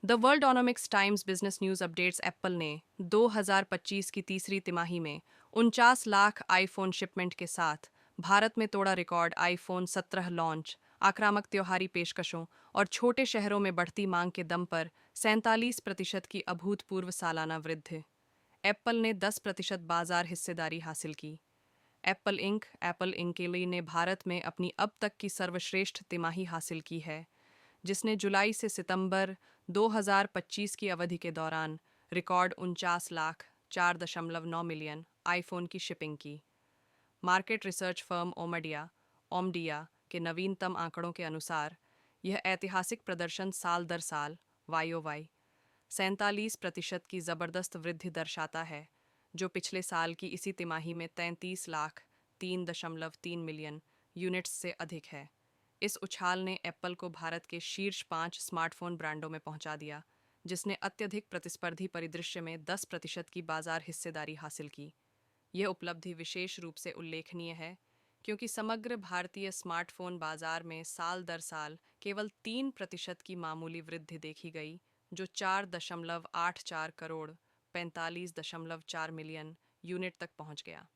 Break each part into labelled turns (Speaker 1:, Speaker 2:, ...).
Speaker 1: The Worldonomics Times business news updates Apple ने 2025 की तीसरी तिमाही में 49 लाख आईफोन शिपमेंट के साथ भारत में तोड़ा रिकॉर्ड। आईफोन 17 लॉन्च, आक्रामक त्योहारी पेशकशों और छोटे शहरों में बढ़ती मांग के दम पर 47% की अभूतपूर्व सालाना वृद्धि। एप्पल ने 10% बाजार हिस्सेदारी हासिल की। एप्पल इंक ने भारत में अपनी अब तक की सर्वश्रेष्ठ तिमाही हासिल की है, जिसने जुलाई से सितंबर 2025 की अवधि के दौरान रिकॉर्ड 49 लाख 4.9 मिलियन आईफोन की शिपिंग की। मार्केट रिसर्च फर्म ओमडिया के नवीनतम आंकड़ों के अनुसार यह ऐतिहासिक प्रदर्शन साल दर साल YoY 47% की ज़बरदस्त वृद्धि दर्शाता है, जो पिछले साल की इसी तिमाही में 33 लाख 3.3 मिलियन यूनिट्स से अधिक है। इस उछाल ने एप्पल को भारत के शीर्ष 5 स्मार्टफोन ब्रांडों में पहुंचा दिया, जिसने अत्यधिक प्रतिस्पर्धी परिदृश्य में 10% की बाजार हिस्सेदारी हासिल की। यह उपलब्धि विशेष रूप से उल्लेखनीय है क्योंकि समग्र भारतीय स्मार्टफोन बाजार में साल दर साल केवल 3% की मामूली वृद्धि देखी गई, जो 4.84 करोड़ 45.4 मिलियन यूनिट तक पहुंच गया।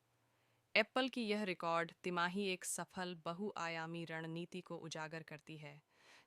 Speaker 1: एप्पल की यह रिकॉर्ड तिमाही एक सफल बहुआयामी रणनीति को उजागर करती है,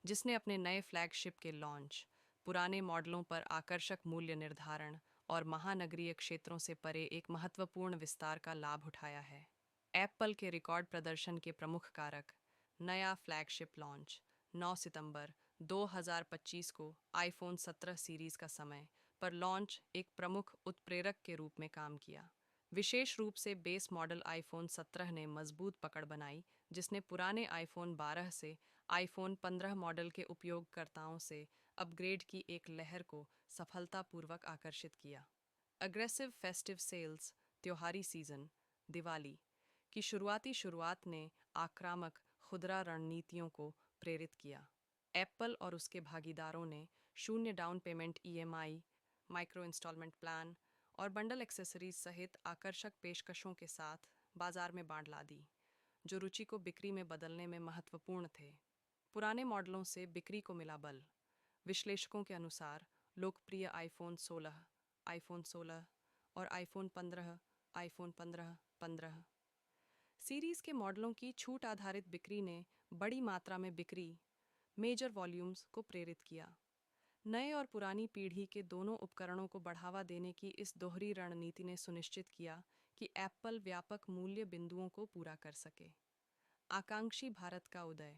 Speaker 1: जिसने अपने नए फ्लैगशिप के लॉन्च, पुराने मॉडलों पर आकर्षक मूल्य निर्धारण और महानगरीय क्षेत्रों से परे एक महत्वपूर्ण विस्तार का लाभ उठाया है। एप्पल के रिकॉर्ड प्रदर्शन के प्रमुख कारक: नया फ्लैगशिप लॉन्च 9 सितंबर 2025 को आईफोन 17 सीरीज का समय पर लॉन्च एक प्रमुख उत्प्रेरक के रूप में काम किया। विशेष रूप से बेस मॉडल आईफोन 17 ने मजबूत पकड़ बनाई, जिसने पुराने आईफोन 12 से आईफोन 15 मॉडल के उपयोगकर्ताओं से अपग्रेड की एक लहर को सफलतापूर्वक आकर्षित किया। अग्रेसिव फेस्टिव सेल्स, त्योहारी सीजन, दिवाली की शुरुआत ने आक्रामक खुदरा रणनीतियों को प्रेरित किया। एप्पल और उसके भागीदारों ने शून्य down payment EMI, micro instalment plan और बंडल एक्सेसरीज सहित आकर्षक पेशकशों के साथ बाजार में बाढ़ ला दी, जो रुचि को बिक्री में बदलने में महत्वपूर्ण थे। पुराने मॉडलों से बिक्री को मिला बल। विश्लेषकों के अनुसार लोकप्रिय आईफोन 16 और आईफोन 15 सीरीज के मॉडलों की छूट आधारित बिक्री ने बड़ी मात्रा में बिक्री मेजर वॉल्यूम्स को प्रेरित किया। नए और पुरानी पीढ़ी के दोनों उपकरणों को बढ़ावा देने की इस दोहरी रणनीति ने सुनिश्चित किया कि एप्पल व्यापक मूल्य बिंदुओं को पूरा कर सके। आकांक्षी भारत का उदय,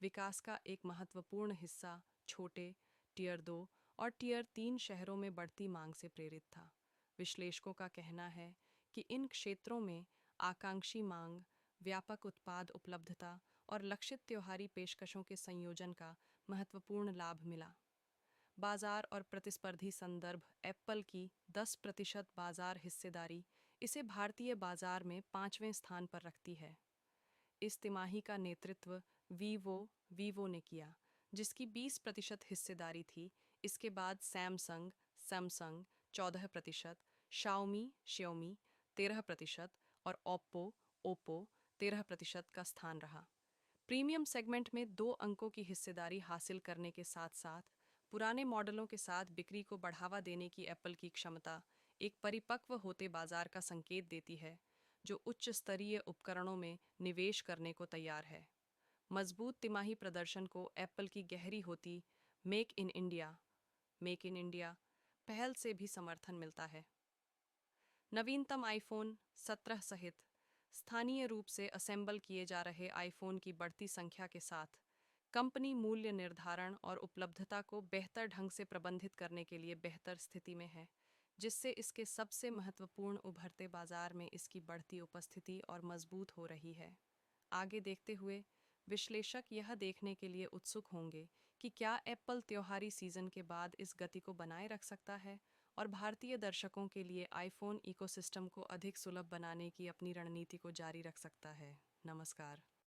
Speaker 1: विकास का एक महत्वपूर्ण हिस्सा छोटे टियर 2 और टियर 3 शहरों में बढ़ती मांग से प्रेरित था। विश्लेषकों का कहना है कि इन क्षेत्रों में आकांक्षी मांग, व्यापक उत्पाद उपलब्धता और लक्षित त्योहारी पेशकशों के संयोजन का महत्वपूर्ण लाभ मिला। बाजार और प्रतिस्पर्धी संदर्भ: एप्पल की 10% बाजार हिस्सेदारी इसे भारतीय बाजार में 5वें स्थान पर रखती है। इस तिमाही का नेतृत्व वीवो ने किया, जिसकी 20% हिस्सेदारी थी। इसके बाद सैमसंग 14%, शाओमी 13% और ओप्पो 13% का स्थान रहा। प्रीमियम सेगमेंट में 2 अंकों की हिस्सेदारी हासिल करने के साथ साथ पुराने मॉडलों के साथ बिक्री को बढ़ावा देने की एप्पल की क्षमता एक परिपक्व होते बाजार का संकेत देती है, जो उच्च स्तरीय उपकरणों में निवेश करने को तैयार है। मजबूत तिमाही प्रदर्शन को एप्पल की गहरी होती मेक इन इंडिया पहल से भी समर्थन मिलता है। नवीनतम आईफोन 17 सहित स्थानीय रूप से असेंबल किए जा रहे आईफोन की बढ़ती संख्या के साथ कंपनी मूल्य निर्धारण और उपलब्धता को बेहतर ढंग से प्रबंधित करने के लिए बेहतर स्थिति में है, जिससे इसके सबसे महत्वपूर्ण उभरते बाजार में इसकी बढ़ती उपस्थिति और मजबूत हो रही है। आगे देखते हुए विश्लेषक यह देखने के लिए उत्सुक होंगे कि क्या एप्पल त्योहारी सीजन के बाद इस गति को बनाए रख सकता है और भारतीय दर्शकों के लिए आईफोन इकोसिस्टम को अधिक सुलभ बनाने की अपनी रणनीति को जारी रख सकता है। नमस्कार।